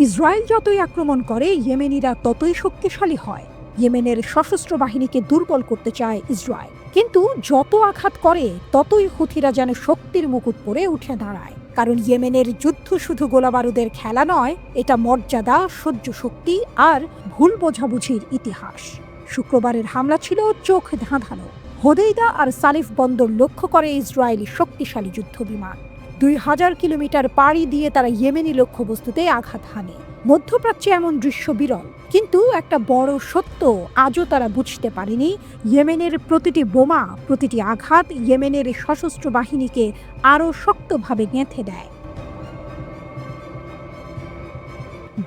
Israel যতই আক্রমণ করে ইয়েমেনিরা ততই শক্তিশালী হয়। ইয়েমেনের সশস্ত্র বাহিনীকে দুর্বল করতে চায় ইসরায়েল, কিন্তু যত আঘাত করে ততই হুথিরা যেন শক্তির মুকুট পরে উঠে দাঁড়ায়। কারণ ইয়েমেনের যুদ্ধ শুধু গোলাবারুদের খেলা নয়, এটা মর্যাদা, সহ্য শক্তি আর ভুল বোঝাবুঝির ইতিহাস। শুক্রবারের হামলা ছিল চোখ ধাঁধানো। হোদেইদা আর সালিফ বন্দর লক্ষ্য করে ইসরায়েলি শক্তিশালী যুদ্ধ বিমান। 2000 কিলোমিটার পাড়ি দিয়ে তারা ইয়েমেনি লক্ষ্যবস্তুতে আঘাত হানে। মধ্যপ্রাচ্যে এমন দৃশ্য বিরল, কিন্তু একটা বড় সত্য আজও তারা বুঝতে পারেনি। ইয়েমেনের প্রতিটি বোমা, প্রতিটি আঘাত ইয়েমেনের সশস্ত্র বাহিনীকে আরও শক্তভাবে গেঁথে দেয়।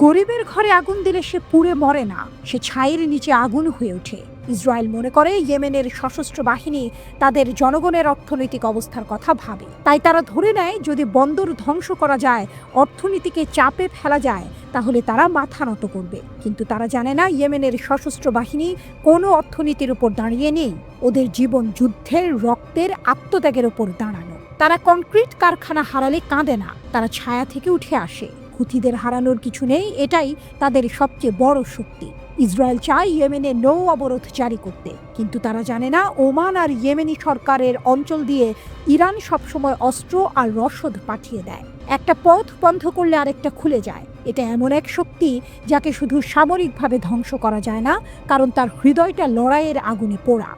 গরিবের ঘরে আগুন দিলে সে পুড়ে মরে না, সে ছাইয়ের নিচে আগুন হয়ে ওঠে। ইসরায়েল মনে করে ইয়েমেনের সশস্ত্র বাহিনী তাদের জনগণের অর্থনৈতিক অবস্থার কথা ভাবে, তাই তারা ধরে নেয় যদি বন্দর ধ্বংস করা যায়, অর্থনীতিকে চাপে ফেলা যায়, তাহলে তারা মাথা নত করবে। কিন্তু তারা জানে না ইয়েমেনের সশস্ত্র বাহিনী কোনো অর্থনীতির উপর দাঁড়িয়ে নেই। ওদের জীবন যুদ্ধের, রক্তের, আত্মত্যাগের উপর দাঁড়ানো। তারা কনক্রিট কারখানা হারালে কাঁদে না, তারা ছায়া থেকে উঠে আসে। হুথিদের হারানোর কিছু নেই, এটাই তাদের সবচেয়ে বড় শক্তি। ইসরায়েল চায় ইয়েমেনে নৌ অবরোধ জারি করতে, কিন্তু তারা জানে না ওমান আর ইয়েমেনি সরকারের অঞ্চল দিয়ে ইরান সবসময় অস্ত্র আর রসদ পাঠিয়ে দেয়। একটা পথ বন্ধ করলে আরেকটা খুলে যায়। এটা এমন এক শক্তি যাকে শুধু সামরিকভাবে ধ্বংস করা যায় না, কারণ তার হৃদয়টা লড়াইয়ের আগুনে পোড়া।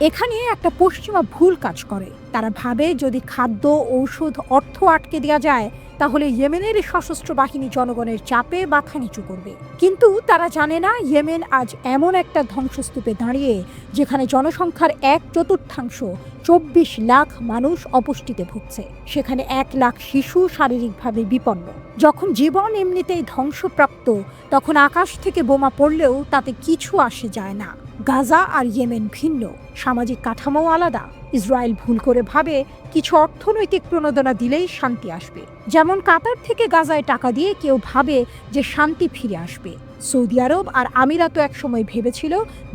এখানে একটা পশ্চিমা ভুল কাজ করে। তারা ভাবে যদি খাদ্য, ঔষধ, অর্থ আটকে দেওয়া যায়, তাহলে ইয়েমেনের সশস্ত্র বাহিনী জনগণের চাপে মাথা নিচু করবে। কিন্তু তারা জানে না ইয়েমেন আজ এমন একটা ধ্বংসস্তূপে দাঁড়িয়ে যেখানে জনসংখ্যার 1/4 24 লাখ মানুষ অপুষ্টিতে ভুগছে। সেখানে 1 লাখ শিশু শারীরিকভাবে বিপন্ন। যখন জীবন এমনিতেই ধ্বংসপ্রাপ্ত, তখন আকাশ থেকে বোমা পড়লেও তাতে কিছু আসে যায় না। গাজা আর ইয়েমেন ভিন্ন, সামাজিক কাঠামোও আলাদা। ইসরায়েল ভুল করে ভাবে কিছু অর্থনৈতিক প্রণোদনা দিলেই শান্তি আসবে। যেমন কাতার থেকে গাজায় টাকা দিয়ে কেউ ভাবে যে শান্তি ফিরে আসবে। সৌদি আরব আর আমিরাতও একসময় ভেবেছিল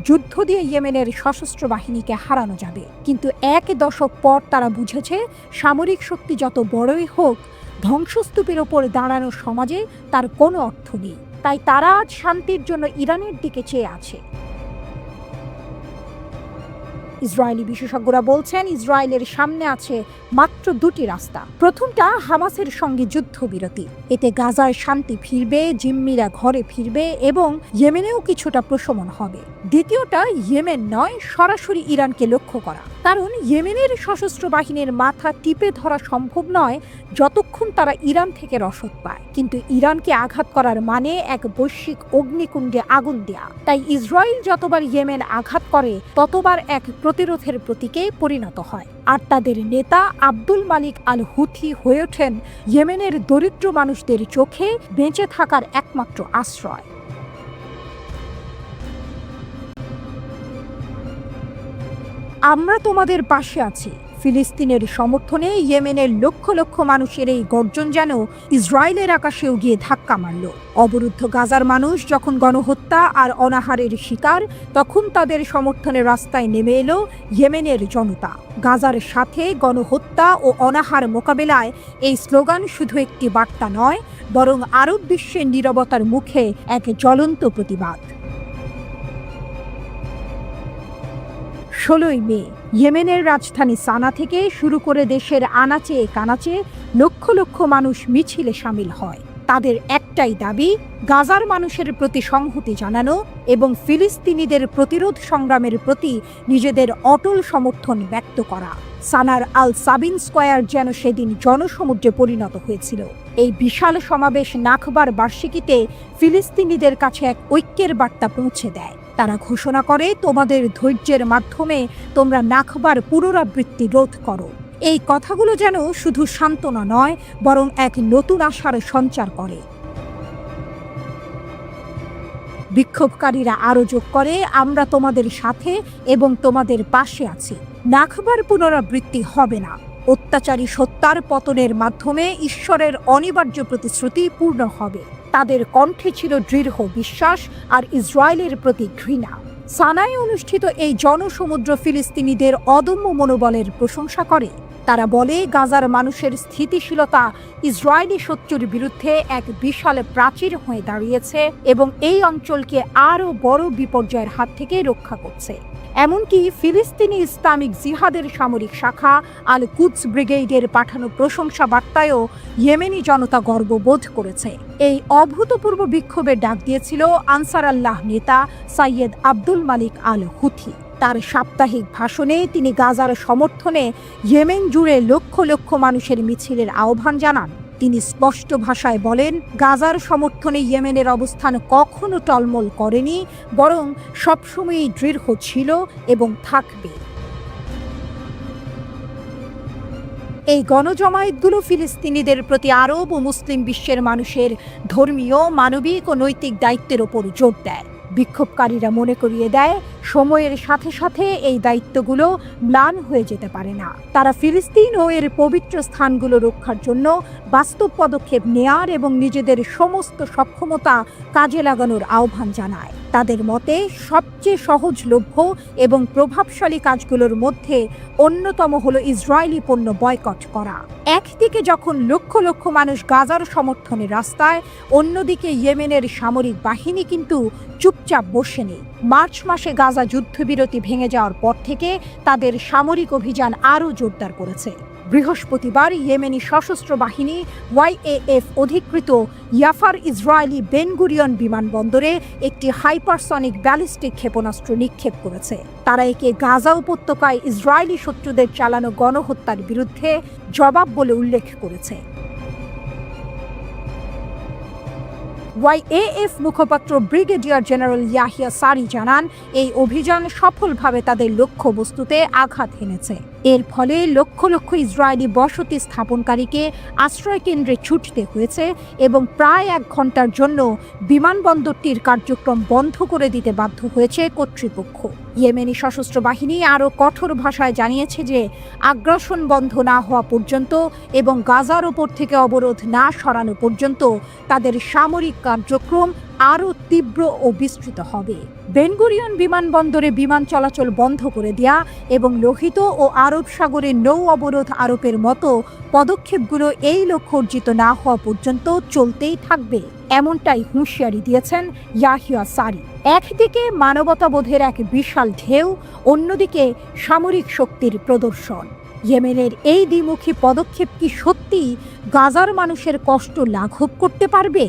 যুদ্ধ দিয়ে ইয়েমেনের সশস্ত্র বাহিনীকে হারানো যাবে। কিন্তু 1 দশক পর তারা বুঝেছে সামরিক শক্তি যত বড়ই হোক, ধ্বংসস্তূপের ওপর দাঁড়ানো সমাজে তার কোনো অর্থ নেই। তাই তারা আজ শান্তির জন্য ইরানের দিকে চেয়ে আছে। ইসরায়েলি বিশেষজ্ঞরা বলছেন ইসরায়েলের সামনে আছে মাত্র 2টি রাস্তা। প্রথমটা হামাসের সঙ্গে যুদ্ধবিরতি, এতে গাজায় শান্তি ফিরবে, জিম্মিরা ঘরে ফিরবে এবং ইয়েমেনেও কিছুটা প্রশমন হবে। দ্বিতীয়টা ইয়েমেন নয়, সরাসরি ইরানকে লক্ষ্য করা। কারণ ইয়েমেনের সশস্ত্র বাহিনীর মাথা টিপে ধরা সম্ভব নয় যতক্ষণ তারা ইরান থেকে রসদ পায়। কিন্তু ইরানকে আঘাত করার মানে এক বৈশ্বিক অগ্নিকুণ্ডে আগুন দেয়া। তাই ইসরায়েল যতবার ইয়েমেন আঘাত করে ততবার এক প্রতিরোধের প্রতীকে পরিণত হয়। আর তাদের নেতা আব্দুল মালিক আল হুথি হয়ে ওঠেন ইয়েমেনের দরিদ্র মানুষদের চোখে বেঁচে থাকার একমাত্র আশ্রয়। আমরা তোমাদের পাশে আছি। ফিলিস্তিনের সমর্থনে ইয়েমেনের লক্ষ লক্ষ মানুষের এই গর্জন যেন ইসরায়েলের আকাশেও গিয়ে ধাক্কা মারল। অবরুদ্ধ গাজার মানুষ যখন গণহত্যা আর অনাহারের শিকার, তখন তাদের সমর্থনে রাস্তায় নেমে এলো ইয়েমেনের জনতা। গাজার সাথে গণহত্যা ও অনাহার মোকাবেলায় এই স্লোগান শুধু একটি বার্তা নয়, বরং আরব বিশ্বের নীরবতার মুখে এক জ্বলন্ত প্রতিবাদ। 16 মে ইয়েমেনের রাজধানী সানা থেকে শুরু করে দেশের আনাচে কানাচে লক্ষ লক্ষ মানুষ মিছিলে সামিল হয়। তাদের একটাই দাবি, গাজার মানুষের প্রতি সংহতি জানানো এবং ফিলিস্তিনিদের প্রতিরোধ সংগ্রামের প্রতি নিজেদের অটল সমর্থন ব্যক্ত করা। সানার আল সাবিন স্কয়ার যেন সেদিন জনসমুদ্রে পরিণত হয়েছিল। এই বিশাল সমাবেশ নাখবার বার্ষিকীতে ফিলিস্তিনিদের কাছে এক ঐক্যের বার্তা পৌঁছে দেয়। তারা ঘোষণা করে, তোমাদের ধৈর্যের মাধ্যমে তোমরা নাখবার পুনরাবৃত্তি রোধ করো। এই কথাগুলো যেন শুধু সান্ত্বনা নয়, বরং এক নতুন আশার সঞ্চার করে। বিক্ষোভকারীরা আরও যোগ করে, আমরা তোমাদের সাথে এবং তোমাদের পাশে আছি। নাখবার পুনরাবৃত্তি হবে না। অত্যাচারী সত্তার পতনের মাধ্যমে ঈশ্বরের অনিবার্য প্রতিশ্রুতি পূর্ণ হবে। তাদের কণ্ঠে ছিল দৃঢ় বিশ্বাস আর ইসরায়েলের প্রতি ঘৃণা। সানায় অনুষ্ঠিত এই জনসমুদ্র ফিলিস্তিনিদের অদম্য মনোবলের প্রশংসা করে। তারা বলে গাজার মানুষের স্থিতিশীলতা ইসরায়েলি শত্রুর বিরুদ্ধে এক বিশাল প্রাচীর হয়ে দাঁড়িয়েছে এবং এই অঞ্চলকে আরও বড় বিপর্যয়ের হাত থেকে রক্ষা করছে। এমনকি ফিলিস্তিনি ইসলামিক জিহাদের সামরিক শাখা আল কুদস ব্রিগেডের পাঠানো প্রশংসা বার্তায়ও ইয়েমেনি জনতা গর্ববোধ করেছে। এই অভূতপূর্ব বিক্ষোভের ডাক দিয়েছিল আনসার আল্লাহ নেতা সৈয়দ আব্দুল মালিক আল হুথি। তার সাপ্তাহিক ভাষণে তিনি গাজার সমর্থনে ইয়েমেন জুড়ে লক্ষ লক্ষ মানুষের মিছিলের আহ্বান জানান। তিনি স্পষ্ট ভাষায় বলেন, গাজার সমর্থনে ইয়েমেনের অবস্থান কখনো টলমল করেনি, বরং সবসময়ই দৃঢ় ছিল এবং থাকবে। এই গণজমায়েতগুলো ফিলিস্তিনিদের প্রতি আরব ও মুসলিম বিশ্বের মানুষের ধর্মীয়, মানবিক ও নৈতিক দায়িত্বের ওপর জোর দেয়। বিক্ষোভকারীরা মনে করিয়ে দেয়, সময়ের সাথে সাথে এই দায়িত্বগুলো ম্লান হয়ে যেতে পারে না। তারা ফিলিস্তিন ও এর পবিত্র স্থানগুলো রক্ষার জন্য বাস্তব পদক্ষেপ নেয়ার এবং নিজেদের সমস্ত সক্ষমতা কাজে লাগানোর আহ্বান জানায়। তাদের মতে সবচেয়ে সহজলভ্য এবং প্রভাবশালী কাজগুলোর মধ্যে অন্যতম হলো ইসরায়েলি পণ্য বয়কট করা। একদিকে যখন লক্ষ লক্ষ মানুষ গাজার সমর্থনে রাস্তায়, অন্যদিকে ইয়েমেনের সামরিক বাহিনী কিন্তু চুপচাপ বসে নেই। মার্চ মাসে গাজা যুদ্ধবিরতি ভেঙে যাওয়ার পর থেকে তাদের সামরিক অভিযান আরও জোরদার করেছে। বৃহস্পতিবার ইয়েমেনি সশস্ত্র বাহিনী ওয়াইএএফ অধিকৃত ইয়াফার ইসরায়েলি বেন গুরিয়ন বিমানবন্দরে একটি হাইপারসনিক ব্যালিস্টিক ক্ষেপণাস্ত্র নিক্ষেপ করেছে। তারা একে গাজা উপত্যকায় ইসরায়েলি শত্রুদের চালানো গণহত্যার বিরুদ্ধে জবাব বলে উল্লেখ করেছে। ওয়াইএএফ মুখপাত্র ব্রিগেডিয়ার জেনারেল ইয়াহিয়া সারি জানান, এই অভিযান সফলভাবে তাদের লক্ষ্যবস্তুতে আঘাত হেনেছে। এর ফলে লক্ষ লক্ষ ইসরায়েলি বসতি স্থাপনকারীকে আশ্রয় কেন্দ্রে ছুটতে হয়েছে এবং প্রায় 1 ঘন্টার জন্য বিমানবন্দরটির কার্যক্রম বন্ধ করে দিতে বাধ্য হয়েছে কর্তৃপক্ষ। ইয়েমেনি সশস্ত্র বাহিনী আরও কঠোর ভাষায় জানিয়েছে যে আগ্রাসন বন্ধ না হওয়া পর্যন্ত এবং গাজার ওপর থেকে অবরোধ না সরানো পর্যন্ত তাদের সামরিক কার্যক্রম আরও তীব্র ও বিস্তৃত হবে। বেন গুরিয়ন বিমানবন্দরে বিমান চলাচল বন্ধ করে দেয়া এবং লোহিত ও আরব সাগরে নৌ অবরোধ আরোপের মতো পদক্ষেপগুলো এই লক্ষ্য অর্জিত না হওয়া পর্যন্ত চলতেই থাকবে, এমনটাই হুঁশিয়ারি দিয়েছেন ইয়াহিয়া সারি। একদিকে মানবতাবোধের এক বিশাল ঢেউ, অন্যদিকে সামরিক শক্তির প্রদর্শন। ইয়েমেনের এই দ্বিমুখী পদক্ষেপ কি সত্যি গাজার মানুষের কষ্ট লাঘব করতে পারবে?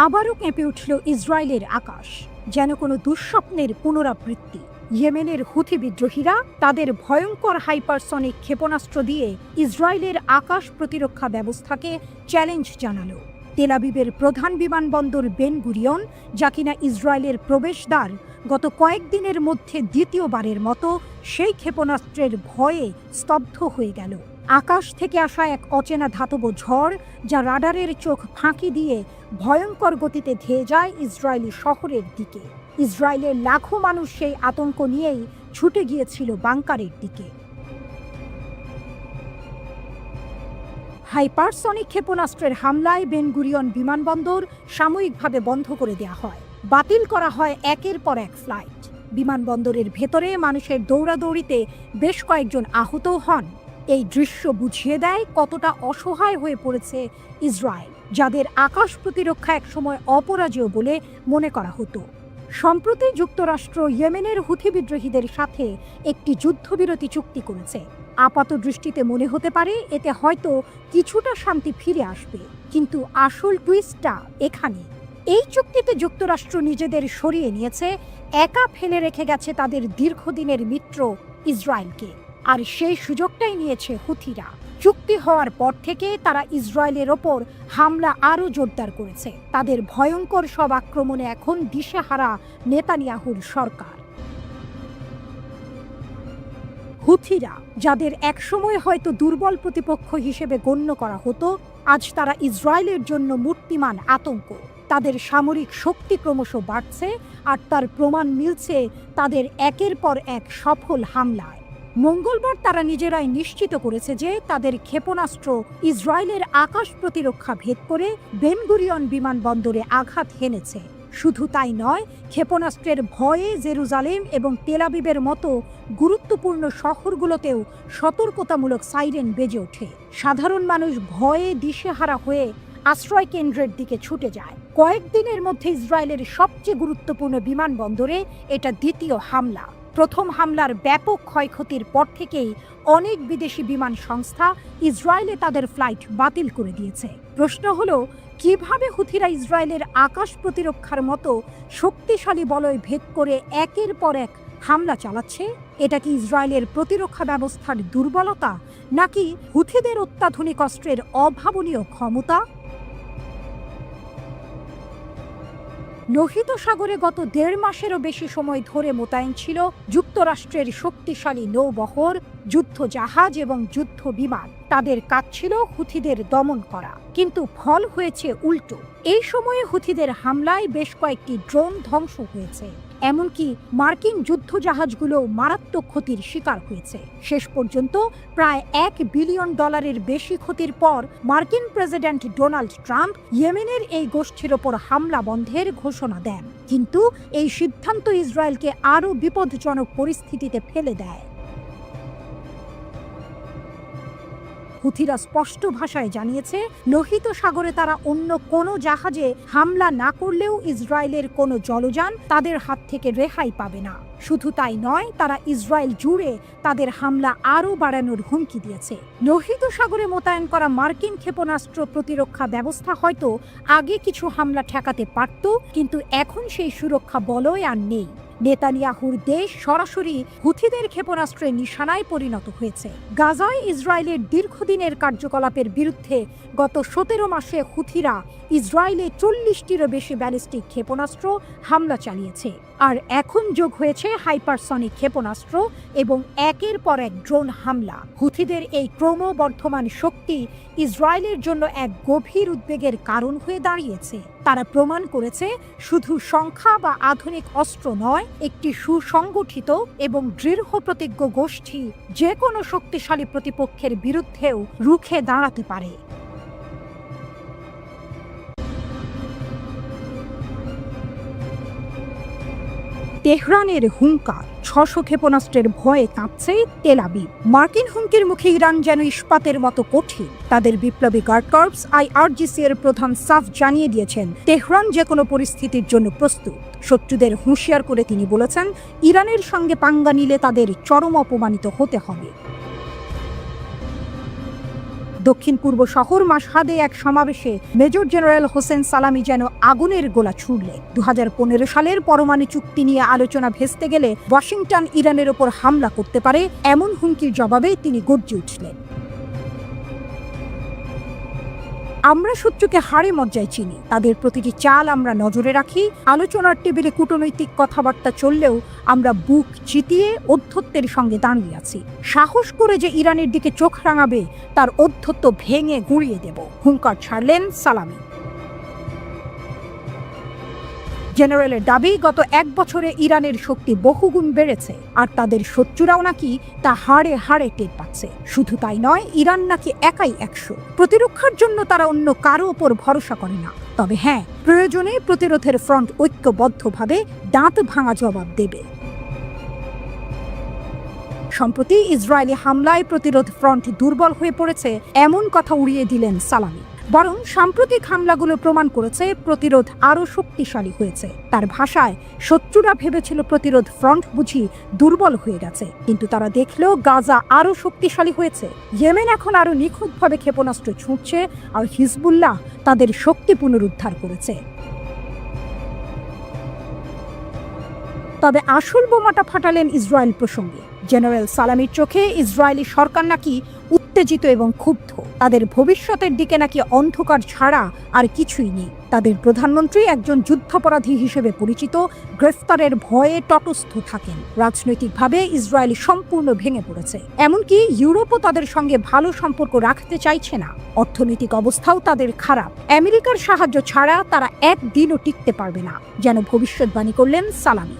আবারও কেঁপে উঠল ইসরায়েলের আকাশ, যেন কোনো দুঃস্বপ্নের পুনরাবৃত্তি। ইয়েমেনের হুথি বিদ্রোহীরা তাদের ভয়ঙ্কর হাইপারসনিক ক্ষেপণাস্ত্র দিয়ে ইসরায়েলের আকাশ প্রতিরক্ষা ব্যবস্থাকে চ্যালেঞ্জ জানালো। তেল আবিবের প্রধান বিমানবন্দর বেন গুরিয়ন, যা কিনা ইসরায়েলের প্রবেশদ্বার, গত কয়েকদিনের মধ্যে দ্বিতীয়বারের মতো সেই ক্ষেপণাস্ত্রের ভয়ে স্তব্ধ হয়ে গেল। আকাশ থেকে আসা এক অচেনা ধাতব ঝড়, যা রাডারের চোখ ফাঁকি দিয়ে ভয়ঙ্কর গতিতে ধেয়ে যায় ইসরায়েলি শহরের দিকে। ইসরায়েলের লাখো মানুষ সেই আতঙ্ক নিয়েই ছুটে গিয়েছিল বাংকারের দিকে। হাইপারসনিক ক্ষেপণাস্ত্রের হামলায় বেন গুরিয়ন বিমানবন্দর সাময়িকভাবে বন্ধ করে দেওয়া হয়। বাতিল করা হয় একের পর এক ফ্লাইট। বিমানবন্দরের ভেতরে মানুষের দৌড়াদৌড়িতে বেশ কয়েকজন আহতও হন। এই দৃশ্য বুঝিয়ে দেয় কতটা অসহায় হয়ে পড়েছে ইসরায়েল, যাদের আকাশ প্রতিরক্ষা একসময় অপরাজেয় বলে মনে করা হতো। সম্প্রতি যুক্তরাষ্ট্র ইয়েমেনের হুথি বিদ্রোহীদের সাথে একটি যুদ্ধবিরতি চুক্তি করেছে। আপাত দৃষ্টিতে মনে হতে পারে এতে হয়তো কিছুটা শান্তি ফিরে আসবে, কিন্তু আসল টুইস্টটা এখানে। এই চুক্তিতে যুক্তরাষ্ট্র নিজেদের সরিয়ে নিয়েছে, একা ফেলে রেখে গেছে তাদের দীর্ঘদিনের মিত্র ইসরায়েলকে, আর সেই সুযোগটাই নিয়েছে হুথিরা। চুক্তি হওয়ার পর থেকে তারা ইসরায়েলের ওপর হামলা আরও জোরদার করেছে। তাদের ভয়ঙ্কর সব আক্রমণে এখন দিশেহারা নেতানিয়াহুর সরকার। হুথিরা, যাদের একসময় হয়তো দুর্বল প্রতিপক্ষ হিসেবে গণ্য করা হতো, আজ তারা ইসরায়েলের জন্য মূর্তিমান আতঙ্ক। তাদের সামরিক শক্তি ক্রমশ বাড়ছে, আর তার প্রমাণ মিলছে তাদের একের পর এক সফল হামলায়। মঙ্গলবার তারা নিজেরাই নিশ্চিত করেছে যে তাদের ক্ষেপণাস্ত্র ইসরায়েলের আকাশ প্রতিরক্ষা ভেদ করে বেন গুরিয়ন বিমানবন্দরে আঘাত হেনেছে। শুধু তাই নয়, ক্ষেপণাস্ত্রের ভয়ে জেরুজালেম এবং তেল আবিবের মতো গুরুত্বপূর্ণ শহরগুলোতেও সতর্কতামূলক সাইরেন বেজে ওঠে। সাধারণ মানুষ ভয়ে দিশেহারা হয়ে আশ্রয় কেন্দ্রের দিকে ছুটে যায়। কয়েকদিনের মধ্যে ইসরায়েলের সবচেয়ে গুরুত্বপূর্ণ বিমানবন্দরে এটা দ্বিতীয় হামলা। প্রথম হামলার ব্যাপক ক্ষয়ক্ষতির পর থেকেই অনেক বিদেশি বিমান সংস্থা ইসরায়েলে তাদের ফ্লাইট বাতিল করে দিয়েছে। প্রশ্ন হলো, কিভাবে হুথিরা ইসরায়েলের আকাশ প্রতিরক্ষার মতো শক্তিশালী বলয় ভেদ করে একের পর এক হামলা চালাচ্ছে? এটা কি ইসরায়েলের প্রতিরক্ষা ব্যবস্থার দুর্বলতা, নাকি হুথিদের অত্যাধুনিক অস্ত্রের অভাবনীয় ক্ষমতা? লোহিত সাগরে গত 1.5 মাসেরও বেশি সময় ধরে মোতায়েন ছিল যুক্তরাষ্ট্রের শক্তিশালী নৌবহর, যুদ্ধ জাহাজ এবং যুদ্ধ বিমান। তাদের কাজ ছিল হুথিদের দমন করা, কিন্তু ফল হয়েছে উল্টো। এই সময়ে হুথিদের হামলায় বেশ কয়েকটি ড্রোন ধ্বংস হয়েছে, এমনকি মার্কিন যুদ্ধ জাহাজগুলো মারাত্মক ক্ষতির শিকার হয়েছে। শেষ পর্যন্ত প্রায় $1 বিলিয়ন বেশি ক্ষতির পর মার্কিন প্রেসিডেন্ট ডোনাল্ড ট্রাম্প ইয়েমেনের এই গোষ্ঠীর ওপর হামলা বন্ধের ঘোষণা দেন। কিন্তু এই সিদ্ধান্ত ইসরায়েলকে আরও বিপজ্জনক পরিস্থিতিতে ফেলে দেয়। হুথিরা স্পষ্ট ভাষায় জানিয়েছে, লোহিত সাগরে তারা অন্য কোনো জাহাজে হামলা না করলেও ইসরায়েলের কোনো জলযান তাদের হাত থেকে রেহাই পাবে না। শুধু তাই নয়, তারা ইসরায়েল জুড়ে তাদের হামলা আরও বাড়ানোর হুমকি দিয়েছে। লোহিত সাগরে মোতায়েন করা মার্কিন ক্ষেপণাস্ত্র প্রতিরক্ষা ব্যবস্থা হয়তো আগে কিছু হামলা ঠেকাতে পারত, কিন্তু এখন সেই সুরক্ষা বলয় আর নেই। নেতানিয়াহুর দেশ সরাসরি হুথিদের ক্ষেপণাস্ত্রের নিশানায় পরিণত হয়েছে। গাজায় ইসরায়েলের দীর্ঘদিনের কার্যকলাপের বিরুদ্ধে গত 17 মাসে হুথিরা ইসরায়েলে 40টিরও বেশি ব্যালিস্টিক ক্ষেপণাস্ত্র হামলা চালিয়েছে। আর এখন যোগ হয়েছে হাইপারসনিক ক্ষেপণাস্ত্র এবং একের পর এক ড্রোন হামলা। হুথিদের এই ক্রমবর্ধমান শক্তি ইসরায়েলের জন্য এক গভীর উদ্বেগের কারণ হয়ে দাঁড়িয়েছে। তারা প্রমাণ করেছে, শুধু সংখ্যা বা আধুনিক অস্ত্র নয়, একটি সুসংগঠিত এবং দৃঢ় প্রতিজ্ঞ গোষ্ঠী যে কোনো শক্তিশালী প্রতিপক্ষের বিরুদ্ধেও রুখে দাঁড়াতে পারে। তেহরানের হুঙ্কার, 600 ক্ষেপণাস্ত্রের ভয়ে কাঁপছে তেল আবিব। মার্কিন হুমকির মুখে ইরান যেন ইস্পাতের মতো কঠিন। তাদের বিপ্লবী গার্ড কর্পস IRGC এর প্রধান সাফ জানিয়ে দিয়েছেন, তেহরান যে কোনো পরিস্থিতির জন্য প্রস্তুত। শত্রুদের হুঁশিয়ার করে তিনি বলেছেন, ইরানের সঙ্গে পাঙ্গা নিলে তাদের চরম অপমানিত হতে হবে। দক্ষিণ পূর্ব শহর মাশহাদে এক সমাবেশে মেজর জেনারেল হোসেন সালামি যেন আগুনের গোলা ছুড়লেন। 2015 সালের পরমাণু চুক্তি নিয়ে আলোচনা ভেস্তে গেলে ওয়াশিংটন ইরানের ওপর হামলা করতে পারে, এমন হুমকির জবাবে তিনি গর্জে উঠলেন। আমরা শত্রুকে হাড়ে মজ্জায় চিনি, তাদের প্রতিটি চাল আমরা নজরে রাখি। আলোচনার টেবিলে কূটনৈতিক কথাবার্তা চললেও আমরা বুক চিতিয়ে অধ্যত্বের সঙ্গে দাঁড়িয়ে আছি। সাহস করে যে ইরানের দিকে চোখ রাঙাবে, তার অধ্যত্ব ভেঙে গুঁড়িয়ে দেব, হুঙ্কার ছাড়লেন সালামি। জেনারেলের দাবি, গত 1 বছরে ইরানের শক্তি বহুগুণ বেড়েছে, আর তাদের শত্রুরাও নাকি তা হাড়ে হাড়ে টের পাচ্ছে। শুধু তাই নয়, ইরান নাকি একাই 100। প্রতিরক্ষার জন্য তারা অন্য কারো ওপর ভরসা করে না। তবে হ্যাঁ, প্রয়োজনে প্রতিরোধের ফ্রন্ট ঐক্যবদ্ধভাবে দাঁত ভাঙা জবাব দেবে। সম্প্রতি ইসরায়েলি হামলায় প্রতিরোধ ফ্রন্ট দুর্বল হয়ে পড়েছে, এমন কথা উড়িয়ে দিলেন সালামি। বরং সাম্প্রতিক হামলাগুলো প্রমাণ করেছে প্রতিরোধ আরও শক্তিশালী হয়েছে। তার ভাষায়, শত্রুরা ভেবেছিল প্রতিরোধ ফ্রন্ট বুঝি দুর্বল হয়ে গেছে, কিন্তু তারা দেখলো গাজা আরও শক্তিশালী হয়েছে। ইয়েমেন এখন আরও নিখুঁতভাবে ক্ষেপণাস্ত্র ছুঁড়ছে, আর হিজবুল্লাহ তাদের শক্তি পুনরুদ্ধার করেছে। তবে আসল বোমাটা ফাটালেন ইসরায়েল প্রসঙ্গে। জেনারেল সালামির চোখে ইসরায়েলি সরকার নাকি উত্তেজিত এবং ক্ষুব্ধ। তাদের ভবিষ্যতের দিকে নাকি অন্ধকার ছাড়া আর কিছুই নেই। তাদের প্রধানমন্ত্রী একজন যুদ্ধাপরাধী হিসেবে পরিচিত, গ্রেফতারের ভয়ে তটস্থ থাকেন। রাজনৈতিকভাবে ইসরায়েল সম্পূর্ণ ভেঙে পড়েছে, এমনকি ইউরোপও তাদের সঙ্গে ভালো সম্পর্ক রাখতে চাইছে না। অর্থনৈতিক অবস্থাও তাদের খারাপ। আমেরিকার সাহায্য ছাড়া তারা একদিনও টিকতে পারবে না, যেন ভবিষ্যৎবাণী করলেন সালামি।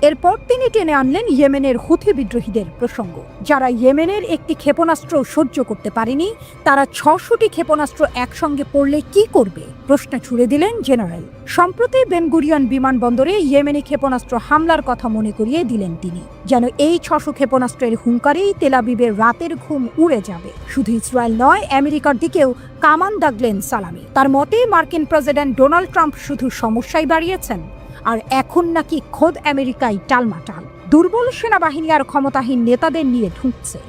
এরপর তিনি টেনে আনলেন ইয়েমেনের হুথি বিদ্রোহীদের প্রসঙ্গ। যারা ইয়েমেনের একটি ক্ষেপণাস্ত্র সহ্য করতে পারেনি, তারা 600টি ক্ষেপণাস্ত্র একসঙ্গে পড়লে কি করবে, প্রশ্ন ছুড়ে দিলেন জেনারেল। সম্প্রতি বেন গুরিয়ন বিমানবন্দরে ইয়েমেনি ক্ষেপণাস্ত্র হামলার কথা মনে করিয়ে দিলেন তিনি, যেন এই 600 ক্ষেপণাস্ত্রের হুঙ্কারেই তেল আবিবের রাতের ঘুম উড়ে যাবে। শুধু ইসরায়েল নয়, আমেরিকার দিকেও কামান দাগলেন সালামি। তার মতে মার্কিন প্রেসিডেন্ট ডোনাল্ড ট্রাম্প শুধু সমস্যাই বাড়িয়েছেন, আর এখন নাকি খোদ আমেরিকাই টালমাটাল, দুর্বল সেনাবাহিনী আর ক্ষমতাহীন নেতাদের নিয়ে ঢুকছে।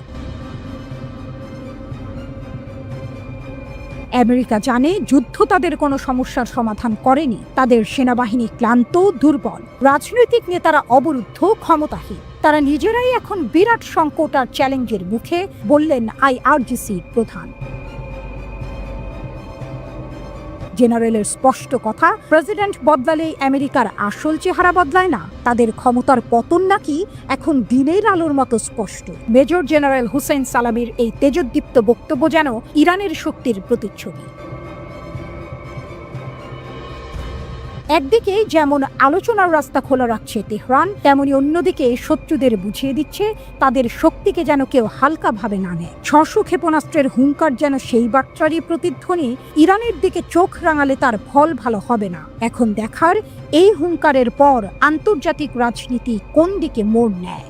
আমেরিকা জানে যুদ্ধ তাদের কোনো সমস্যার সমাধান করেনি। তাদের সেনাবাহিনী ক্লান্ত, দুর্বল, রাজনৈতিক নেতারা অবরুদ্ধ, ক্ষমতাহীন। তারা নিজেরাই এখন বিরাট সংকট আর চ্যালেঞ্জের মুখে, বললেন আইআরজিসির প্রধান। জেনারেলের স্পষ্ট কথা, প্রেসিডেন্ট বদলালেই আমেরিকার আসল চেহারা বদলায় না, তাদের ক্ষমতার পতন নাকি এখন দিনের আলোর মতো স্পষ্ট। মেজর জেনারেল হুসেইন সালামির এই তেজোদ্দীপ্ত বক্তব্য যেন ইরানের শক্তির প্রতিচ্ছবি। একদিকে যেমন আলোচনার রাস্তা খোলা রাখছে তেহরান, তেমনি অন্যদিকে শত্রুদের বুঝিয়ে দিচ্ছে তাদের শক্তিকে যেন কেউ হালকাভাবে না নেয়। 600 ক্ষেপণাস্ত্রের হুঙ্কার যেন সেই বার্তারই প্রতিধ্বনি। ইরানের দিকে চোখ রাঙালে তার ফল ভালো হবে না। এখন দেখার এই হুঙ্কারের পর আন্তর্জাতিক রাজনীতি কোন দিকে মোড় নেয়।